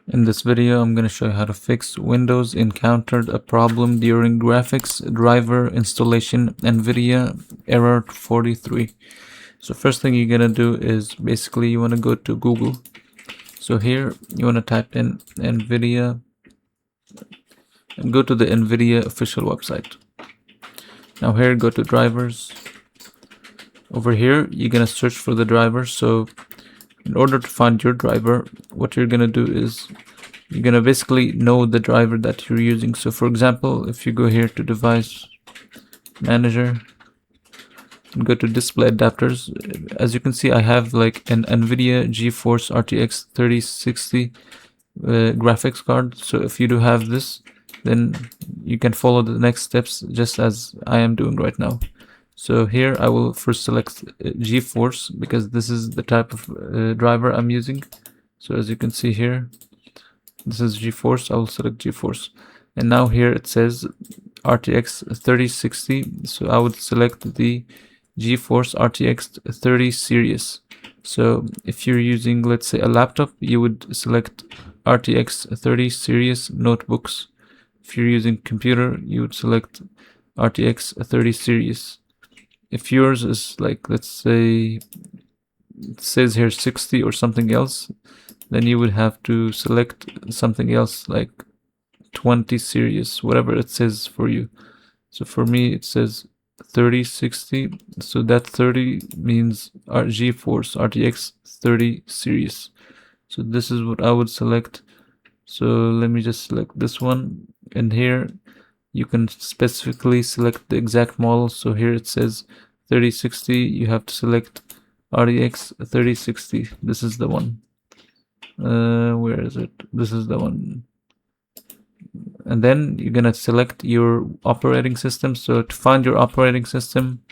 In this video, I'm going to show you how to fix Windows encountered a problem during graphics driver installation, NVIDIA Error 43. So first thing you're going to do is basically you want to go to Google. So here you want to type in NVIDIA and go to the NVIDIA official website. Now here, go to drivers. Over here, you're going to search for the driver. So in order to find your driver, what you're going to do is you're going to basically know the driver that you're using. So for example, if you go here to device manager and go to display adapters, as you can see, I have like an NVIDIA GeForce RTX 3060 graphics card. So if you do have this, then you can follow the next steps just as I am doing right now. So here I will first select GeForce because this is the type of driver I'm using. So as you can see here, this is GeForce. I will select GeForce. And now here it says RTX 3060. So I would select the GeForce RTX 30 series. So if you're using, let's say, a laptop, you would select RTX 30 series notebooks. If you're using computer, you would select RTX 30 series. If yours is like, let's say, it says here 60 or something else, then you would have to select something else like 20 series, whatever it says for you. So for me, it says 3060. So that 30 means GeForce RTX 30 series. So this is what I would select. So let me just select this one. And here you can specifically select the exact model. So here it says 3060. You have to select RTX 3060. This is the one. Where is it? This is the one. And then you're gonna select your operating system. So to find your operating system,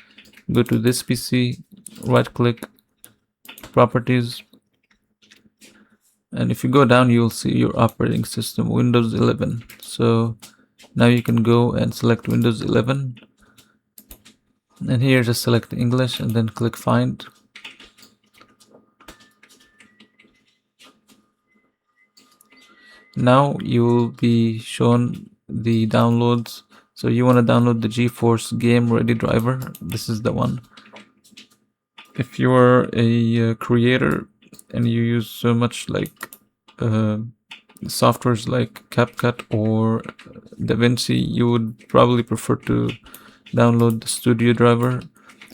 go to this PC, right click, properties, and if you go down, you'll see your operating system, Windows 11. So now you can go and select Windows 11, and here just select English and then click find. Now you will be shown the downloads. So you want to download the GeForce Game Ready driver. This is the one. If you are a creator and you use so much like softwares like CapCut or DaVinci, you would probably prefer to download the Studio driver.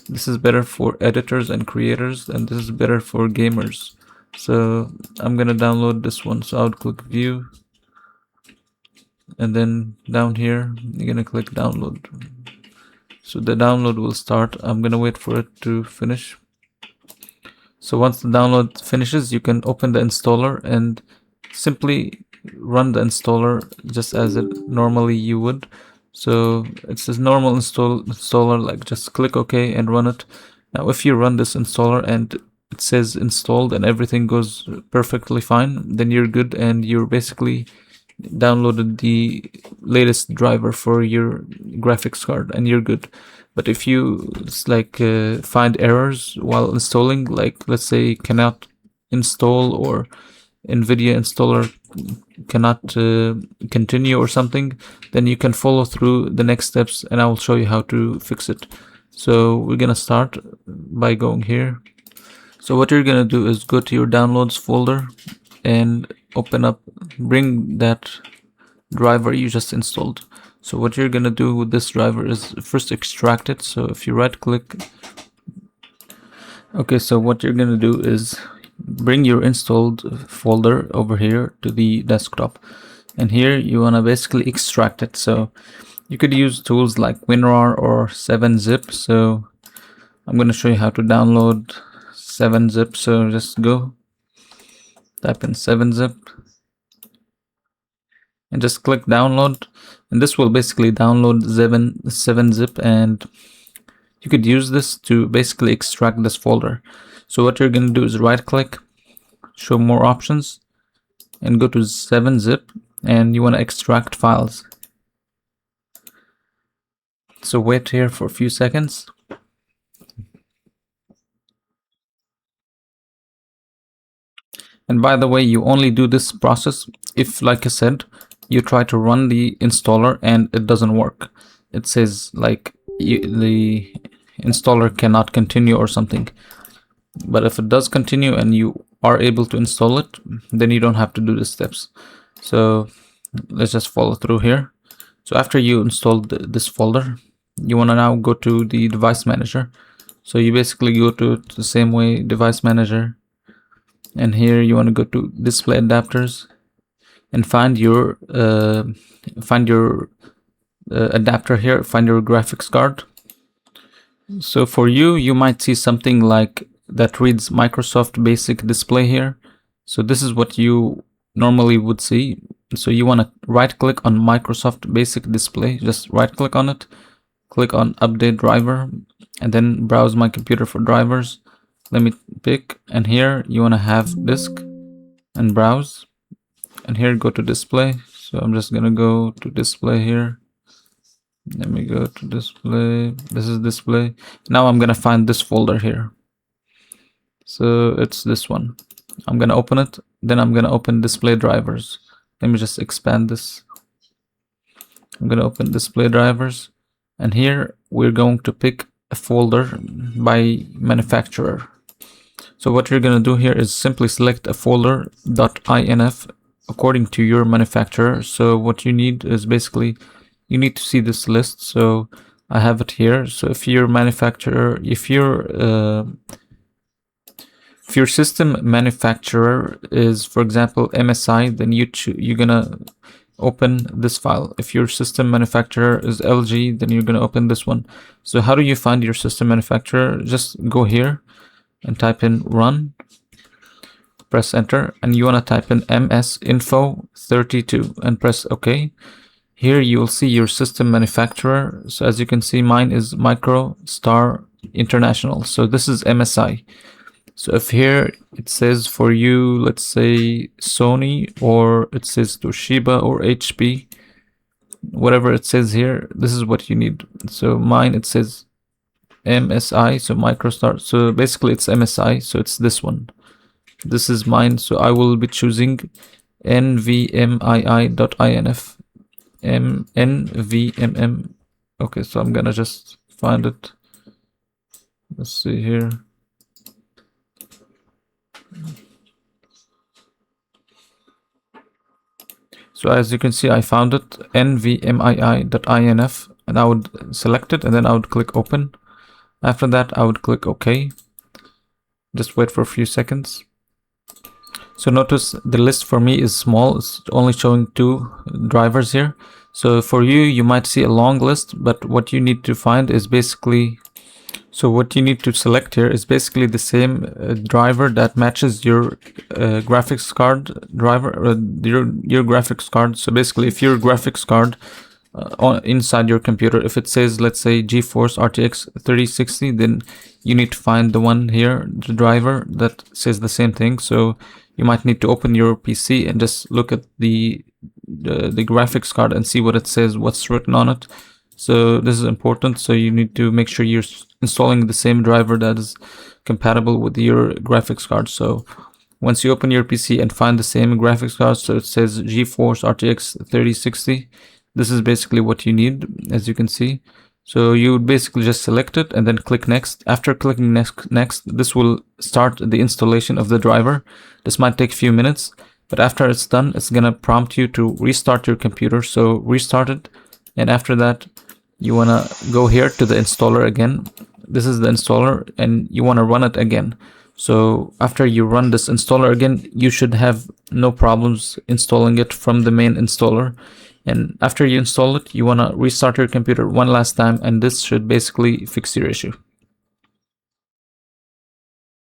This is better for editors and creators, and this is better for gamers. So I'm gonna download this one. So I would click view, and then down here you're gonna click download. So the download will start. I'm gonna wait for it to finish. So once the download finishes, you can open the installer and simply run the installer just as it normally you would. So it's this normal installer, like just click OK and run it. Now if you run this installer and it says installed and everything goes perfectly fine, then you're good and you're basically downloaded the latest driver for your graphics card and you're good. But if you find errors while installing, like let's say cannot install or NVIDIA installer cannot continue or something, then you can follow through the next steps and I will show you how to fix it. So we're gonna start by going here. So what you're gonna do is go to your downloads folder and bring that driver you just installed. So what you're gonna do with this driver is first extract it. So if you right click, okay, so what you're gonna do is bring your installed folder over here to the desktop, and here you wanna basically extract it. So you could use tools like WinRAR or 7-zip. So I'm gonna show you how to download 7-zip. So just go type in 7-zip and just click download, and this will basically download 7-zip, and you could use this to basically extract this folder. So what you're going to do is right click, show more options, and go to 7-zip, and you want to extract files. So wait here for a few seconds. And by the way, you only do this process if, like I said, you try to run the installer and it doesn't work, it says like the installer cannot continue or something. But if it does continue and you are able to install it, then you don't have to do the steps. So let's just follow through here. So after you installed this folder, you want to now go to the device manager. So you basically go to the same way, device manager, and here you want to go to display adapters and find your adapter here, find your graphics card. So for you, you might see something like that reads Microsoft Basic Display here. So this is what you normally would see. So you want to right click on Microsoft Basic Display, just right click on it, click on update driver, and then browse my computer for drivers. Let me pick, and here you want to have disk and browse, and here go to display. So I'm just gonna go to display here. Let me go to display. This is display. Now I'm gonna find this folder here. So it's this one. I'm gonna open it. Then I'm gonna open display drivers. Let me just expand this. I'm gonna open display drivers, and here we're going to pick a folder by manufacturer. So what you're gonna do here is simply select a folder .inf according to your manufacturer. So what you need is basically, you need to see this list. So I have it here. So if your manufacturer, if your system manufacturer is, for example, MSI, then you're gonna open this file. If your system manufacturer is LG, then you're gonna open this one. So how do you find your system manufacturer? Just go here and type in run, press enter, and you want to type in msinfo32 and press OK. Here you will see your system manufacturer. So as you can see, mine is MicroStar International. So this is MSI. So if here it says for you, let's say Sony, or it says Toshiba or HP, whatever it says here, this is what you need. So mine, it says MSI, so MicroStar. So basically it's MSI, so it's this one. This is mine, so I will be choosing nvmii.inf. nvmm. Okay, so I'm gonna just find it. Let's see here. So as you can see, I found it, nvmii.inf, and I would select it, and then I would click open. After that, I would click OK. Just wait for a few seconds. So notice the list for me is small. It's only showing 2 drivers here. So for you, you might see a long list, but what you need to find is basically, so what you need to select here is basically the same driver that matches your graphics card driver, your graphics card. So basically, if your graphics card inside your computer, if it says, let's say, GeForce RTX 3060, then you need to find the one here, the driver that says the same thing. So you might need to open your PC and just look at the graphics card and see what it says, what's written on it. So this is important. So you need to make sure you're installing the same driver that is compatible with your graphics card. So once you open your PC and find the same graphics card, so it says GeForce RTX 3060, this is basically what you need, as you can see. So you would basically just select it and then click next. After clicking next, this will start the installation of the driver. This might take a few minutes, but after it's done, it's gonna prompt you to restart your computer. So restart it, and after that, you wanna go here to the installer again. This is the installer, and you wanna run it again. So after you run this installer again, you should have no problems installing it from the main installer. And after you install it, you want to restart your computer one last time, and this should basically fix your issue.